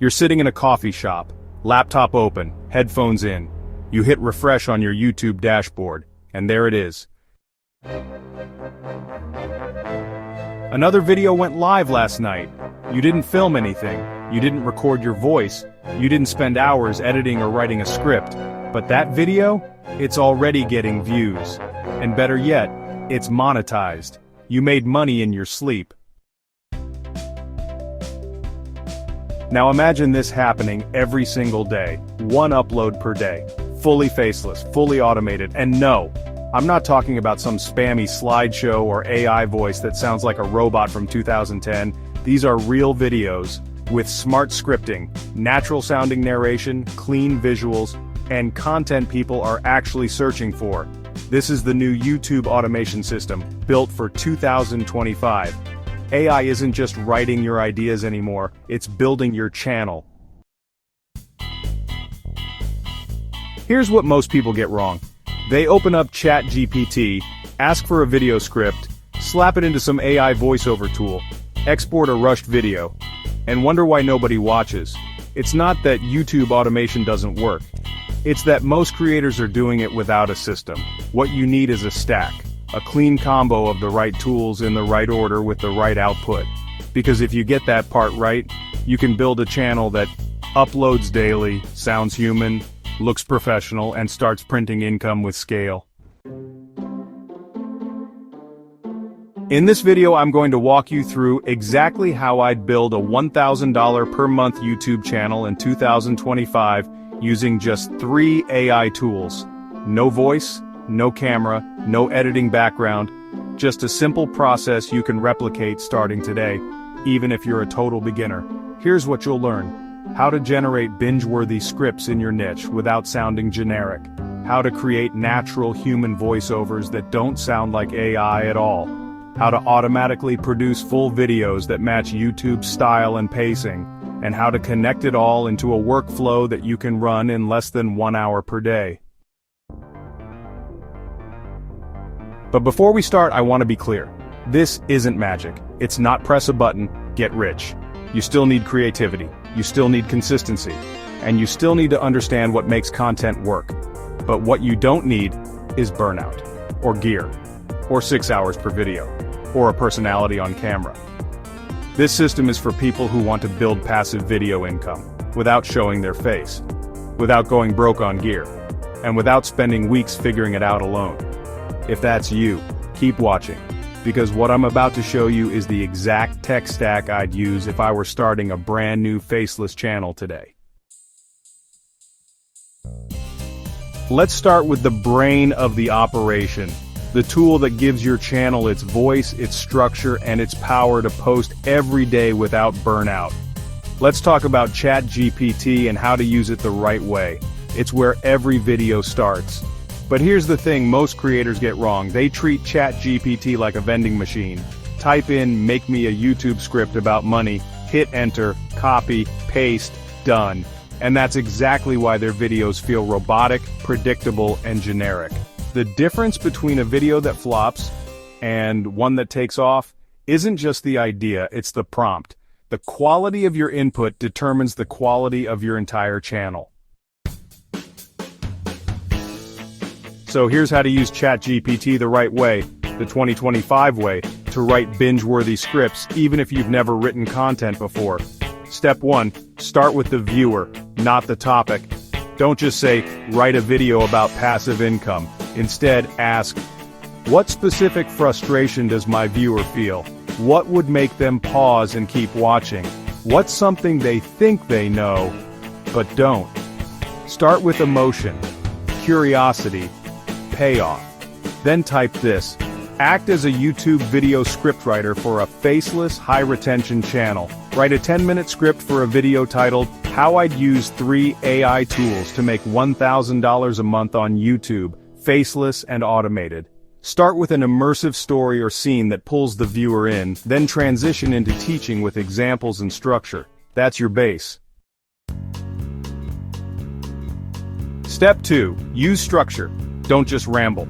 You're sitting in a coffee shop, laptop open, headphones in. You hit refresh on your YouTube dashboard, and there it is. Another video went live last night. You didn't film anything, you didn't record your voice, you didn't spend hours editing or writing a script, but that video, it's already getting views. And better yet, it's monetized. You made money in your sleep. Now imagine this happening every single day, one upload per day, fully faceless, fully automated, and no, I'm not talking about some spammy slideshow or AI voice that sounds like a robot from 2010. These are real videos, with smart scripting, natural sounding narration, clean visuals, and content people are actually searching for. This is the new YouTube automation system, built for 2025. AI isn't just writing your ideas anymore, it's building your channel. Here's what most people get wrong. They open up ChatGPT, ask for a video script, slap it into some AI voiceover tool, export a rushed video, and wonder why nobody watches. It's not that YouTube automation doesn't work. It's that most creators are doing it without a system. What you need is a stack. A clean combo of the right tools in the right order with the right output. Because if you get that part right, you can build a channel that uploads daily, sounds human, looks professional, and starts printing income with scale. In this video, I'm going to walk you through exactly how I'd build a $1,000 per month YouTube channel in 2025 using just 3 AI tools. No voice, no camera, no editing background, just a simple process you can replicate starting today, even if you're a total beginner. Here's what you'll learn. How to generate binge-worthy scripts in your niche without sounding generic. How to create natural human voiceovers that don't sound like AI at all. How to automatically produce full videos that match YouTube's style and pacing. And how to connect it all into a workflow that you can run in less than 1 hour per day. But before we start, I want to be clear. This isn't magic. It's not press a button, get rich. You still need creativity, you still need consistency, and you still need to understand what makes content work. But what you don't need is burnout, or gear, or 6 hours per video, or a personality on camera. This system is for people who want to build passive video income, without showing their face, without going broke on gear, and without spending weeks figuring it out alone. If that's you, keep watching, because what I'm about to show you is the exact tech stack I'd use if I were starting a brand new faceless channel today. Let's start with the brain of the operation, the tool that gives your channel its voice, its structure, and its power to post every day without burnout. Let's talk about ChatGPT and how to use it the right way. It's where every video starts. But here's the thing most creators get wrong. They treat ChatGPT like a vending machine. Type in, make me a YouTube script about money, hit enter, copy, paste, done. And that's exactly why their videos feel robotic, predictable, and generic. The difference between a video that flops and one that takes off isn't just the idea, it's the prompt. The quality of your input determines the quality of your entire channel. So here's how to use ChatGPT the right way, the 2025 way, to write binge-worthy scripts even if you've never written content before. Step 1, start with the viewer, not the topic. Don't just say, write a video about passive income. Instead, ask, what specific frustration does my viewer feel? What would make them pause and keep watching? What's something they think they know, but don't? Start with emotion, curiosity, payoff. Then type this. Act as a YouTube video scriptwriter for a faceless, high-retention channel. Write a 10-minute script for a video titled, How I'd Use 3 AI Tools to Make $1,000 a Month on YouTube, Faceless and Automated. Start with an immersive story or scene that pulls the viewer in, then transition into teaching with examples and structure. That's your base. Step 2. Use structure. Don't just ramble.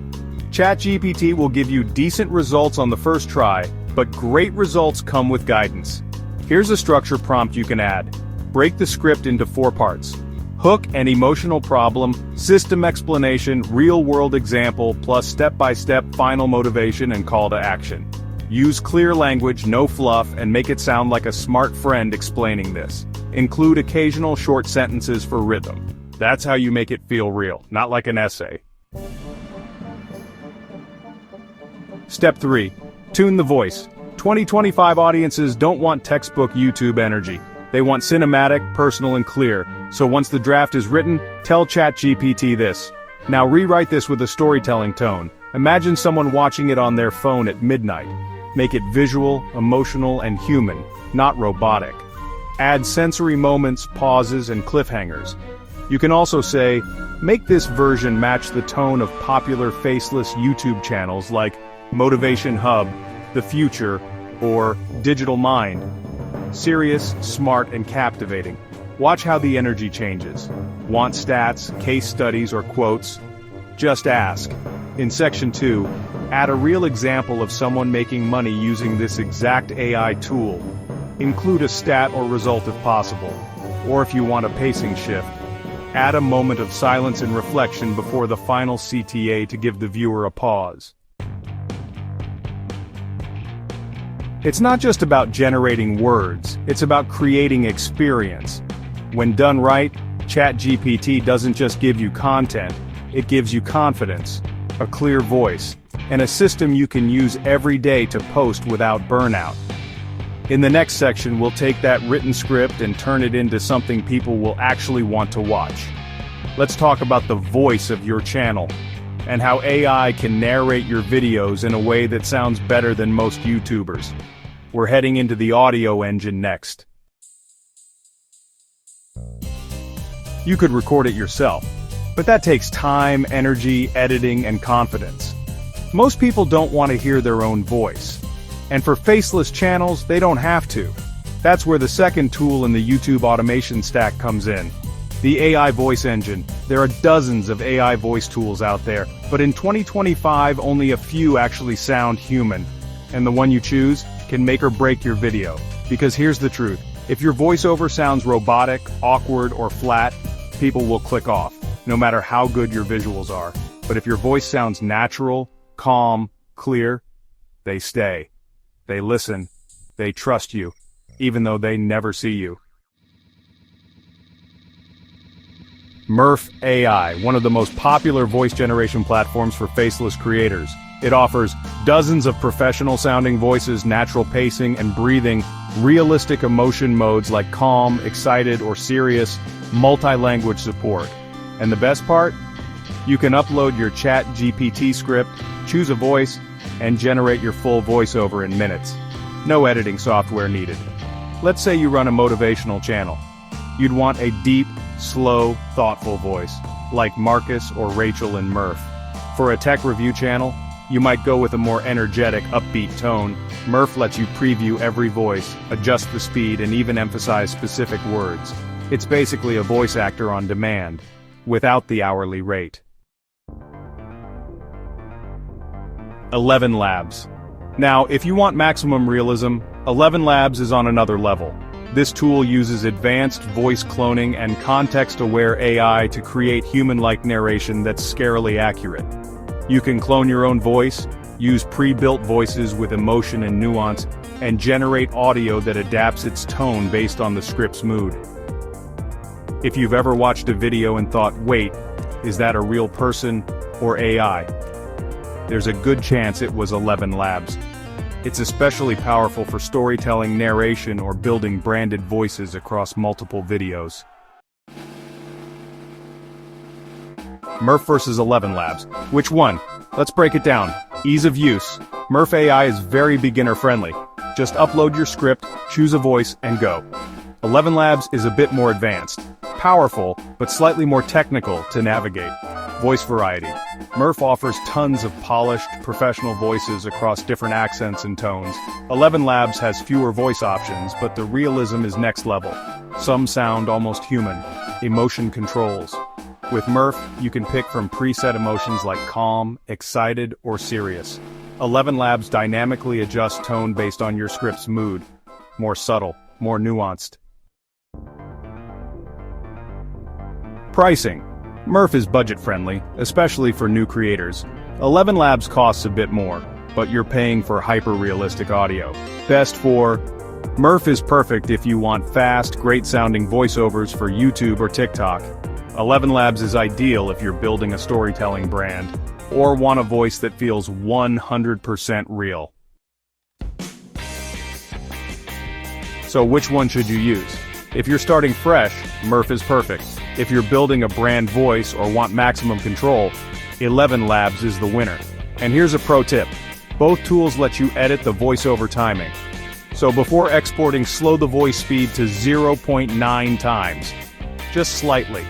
ChatGPT will give you decent results on the first try, but great results come with guidance. Here's a structure prompt you can add. Break the script into 4 parts. Hook and emotional problem, system explanation, real-world example, plus step-by-step final motivation and call to action. Use clear language, no fluff, and make it sound like a smart friend explaining this. Include occasional short sentences for rhythm. That's how you make it feel real, not like an essay. Step 3. Tune the voice. 2025 audiences don't want textbook YouTube energy. They want cinematic, personal, and clear. So once the draft is written, tell ChatGPT this. Now rewrite this with a storytelling tone. Imagine someone watching it on their phone at midnight. Make it visual, emotional, and human, not robotic. Add sensory moments, pauses, and cliffhangers. You can also say, make this version match the tone of popular faceless YouTube channels like Motivation Hub, The Future, or Digital Mind. Serious, smart, and captivating. Watch how the energy changes. Want stats, case studies, or quotes? Just ask. In Section 2, add a real example of someone making money using this exact AI tool. Include a stat or result if possible. Or if you want a pacing shift, add a moment of silence and reflection before the final CTA to give the viewer a pause. It's not just about generating words, it's about creating experience. When done right, ChatGPT doesn't just give you content, it gives you confidence, a clear voice, and a system you can use every day to post without burnout. In the next section, we'll take that written script and turn it into something people will actually want to watch. Let's talk about the voice of your channel, and how AI can narrate your videos in a way that sounds better than most YouTubers. We're heading into the audio engine next. You could record it yourself, but that takes time, energy, editing, and confidence. Most people don't want to hear their own voice. And for faceless channels, they don't have to. That's where the second tool in the YouTube automation stack comes in. The AI voice engine. There are dozens of AI voice tools out there, but in 2025 only a few actually sound human. And the one you choose can make or break your video. Because here's the truth. If your voiceover sounds robotic, awkward, or flat, people will click off, no matter how good your visuals are. But if your voice sounds natural, calm, clear, they stay. They listen. They trust you, even though they never see you. Murf AI, one of the most popular voice generation platforms for faceless creators. It offers dozens of professional-sounding voices, natural pacing and breathing, realistic emotion modes like calm, excited, or serious, multi-language support. And the best part? You can upload your ChatGPT script, choose a voice, and generate your full voiceover in minutes. No editing software needed. Let's say you run a motivational channel. You'd want a deep, slow, thoughtful voice, like Marcus or Rachel in Murf. For a tech review channel, you might go with a more energetic, upbeat tone. Murf lets you preview every voice, adjust the speed, and even emphasize specific words. It's basically a voice actor on demand, without the hourly rate. ElevenLabs. Now, if you want maximum realism, ElevenLabs is on another level. This tool uses advanced voice cloning and context-aware AI to create human-like narration that's scarily accurate. You can clone your own voice, use pre-built voices with emotion and nuance, and generate audio that adapts its tone based on the script's mood. If you've ever watched a video and thought, wait, is that a real person or AI? There's a good chance it was ElevenLabs. It's especially powerful for storytelling, narration, or building branded voices across multiple videos. Murf versus ElevenLabs. Which one? Let's break it down. Ease of use. Murf AI is very beginner-friendly. Just upload your script, choose a voice, and go. ElevenLabs is a bit more advanced. Powerful, but slightly more technical to navigate. Voice variety. Murf offers tons of polished, professional voices across different accents and tones. ElevenLabs has fewer voice options, but the realism is next level. Some sound almost human. Emotion controls. With Murf, you can pick from preset emotions like calm, excited, or serious. ElevenLabs dynamically adjusts tone based on your script's mood. More subtle, more nuanced. Pricing. Murf is budget-friendly, especially for new creators. ElevenLabs costs a bit more, but you're paying for hyper-realistic audio. Best for... Murf is perfect if you want fast, great-sounding voiceovers for YouTube or TikTok. ElevenLabs is ideal if you're building a storytelling brand, or want a voice that feels 100% real. So which one should you use? If you're starting fresh, Murf is perfect. If you're building a brand voice or want maximum control, ElevenLabs is the winner. And here's a pro tip. Both tools let you edit the voiceover timing. So before exporting, slow the voice speed to 0.9 times. Just slightly.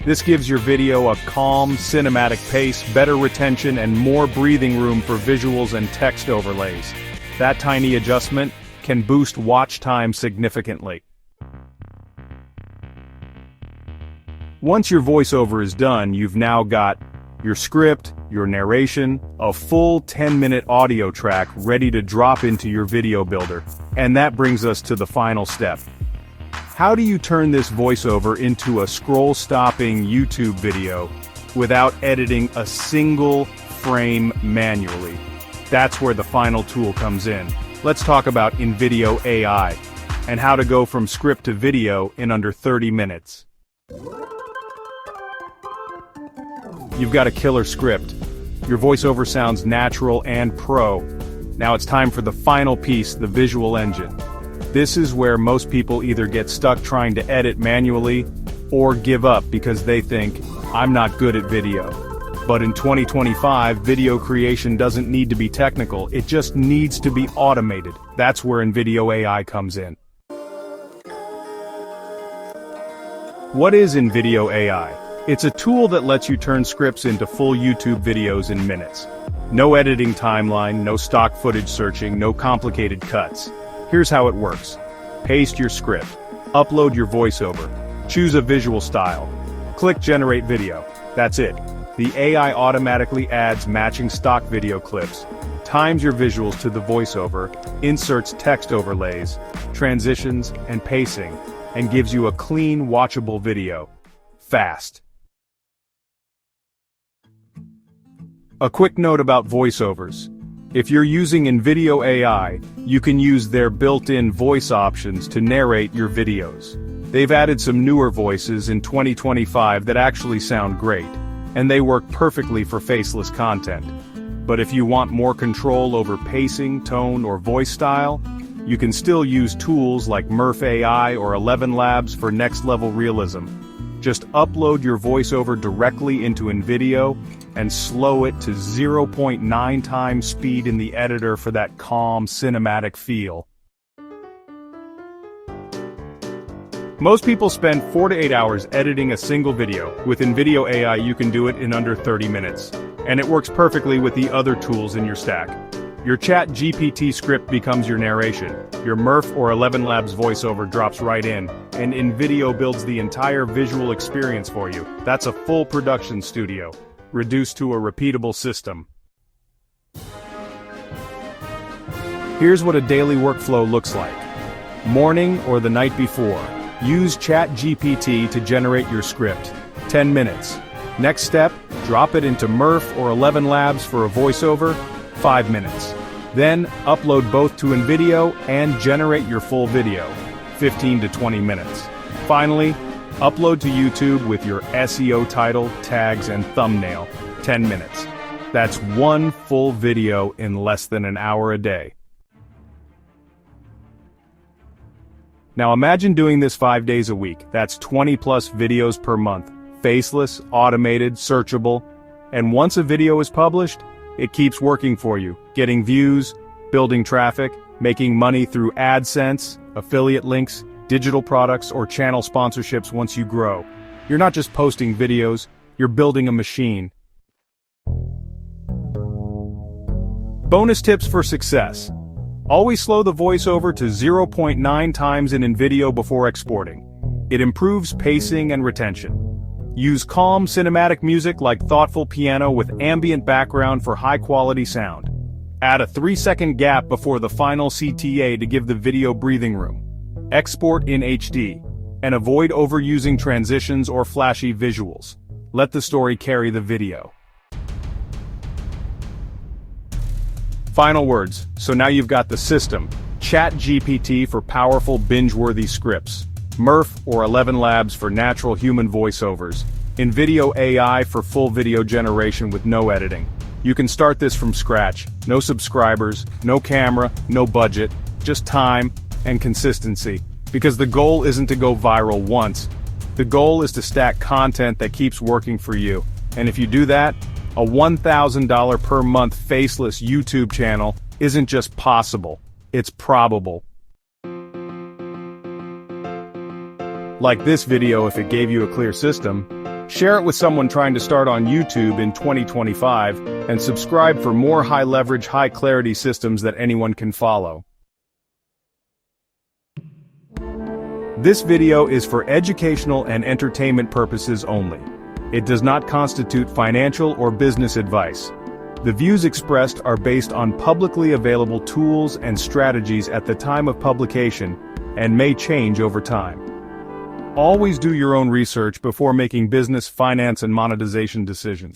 This gives your video a calm, cinematic pace, better retention, and more breathing room for visuals and text overlays. That tiny adjustment can boost watch time significantly. Once your voiceover is done, you've now got your script, your narration, a full 10-minute audio track ready to drop into your video builder. And that brings us to the final step. How do you turn this voiceover into a scroll-stopping YouTube video without editing a single frame manually? That's where the final tool comes in. Let's talk about InVideo AI, and how to go from script to video in under 30 minutes. You've got a killer script. Your voiceover sounds natural and pro. Now it's time for the final piece, the visual engine. This is where most people either get stuck trying to edit manually, or give up because they think, I'm not good at video. But in 2025, video creation doesn't need to be technical, it just needs to be automated. That's where InVideo AI comes in. What is InVideo AI? It's a tool that lets you turn scripts into full YouTube videos in minutes. No editing timeline, no stock footage searching, no complicated cuts. Here's how it works. Paste your script. Upload your voiceover. Choose a visual style. Click Generate Video. That's it. The AI automatically adds matching stock video clips, times your visuals to the voiceover, inserts text overlays, transitions, and pacing, and gives you a clean, watchable video. Fast. A quick note about voiceovers. If you're using InVideo AI, you can use their built-in voice options to narrate your videos. They've added some newer voices in 2025 that actually sound great, and they work perfectly for faceless content. But if you want more control over pacing, tone, or voice style, you can still use tools like Murf AI or ElevenLabs for next-level realism. Just upload your voiceover directly into InVideo and slow it to 0.9 times speed in the editor for that calm, cinematic feel. Most people spend 4 to 8 hours editing a single video. With InVideo AI, you can do it in under 30 minutes. And it works perfectly with the other tools in your stack. Your ChatGPT script becomes your narration. Your Murf or ElevenLabs voiceover drops right in, and InVideo builds the entire visual experience for you. That's a full production studio, reduced to a repeatable system. Here's what a daily workflow looks like. Morning or the night before, use ChatGPT to generate your script. 10 minutes. Next step, drop it into Murf or ElevenLabs for a voiceover. 5 minutes. Then, upload both to InVideo and generate your full video. 15 to 20 minutes. Finally, upload to YouTube with your SEO title, tags, and thumbnail. 10 minutes. That's one full video in less than an hour a day. Now imagine doing this 5 days a week. That's 20 plus videos per month. Faceless, automated, searchable. And once a video is published, it keeps working for you, getting views, building traffic, making money through AdSense, affiliate links, digital products, or channel sponsorships once you grow. You're not just posting videos, you're building a machine. Bonus tips for success. Always slow the voiceover to 0.9 times in InVideo before exporting. It improves pacing and retention. Use calm cinematic music like thoughtful piano with ambient background for high-quality sound. Add a 3-second gap before the final CTA to give the video breathing room. Export in HD. and avoid overusing transitions or flashy visuals. Let the story carry the video. Final words. So now you've got the system. ChatGPT for powerful binge-worthy scripts. Murf or ElevenLabs for natural human voiceovers. InVideo AI for full video generation with no editing. You can start this from scratch. No subscribers, no camera, no budget, just time and consistency. Because the goal isn't to go viral once. The goal is to stack content that keeps working for you. And if you do that, a $1,000 per month faceless YouTube channel isn't just possible, it's probable. Like this video if it gave you a clear system. Share it with someone trying to start on YouTube in 2025, and subscribe for more high-leverage, high-clarity systems that anyone can follow. This video is for educational and entertainment purposes only. It does not constitute financial or business advice. The views expressed are based on publicly available tools and strategies at the time of publication, and may change over time. Always do your own research before making business, finance, and monetization decisions.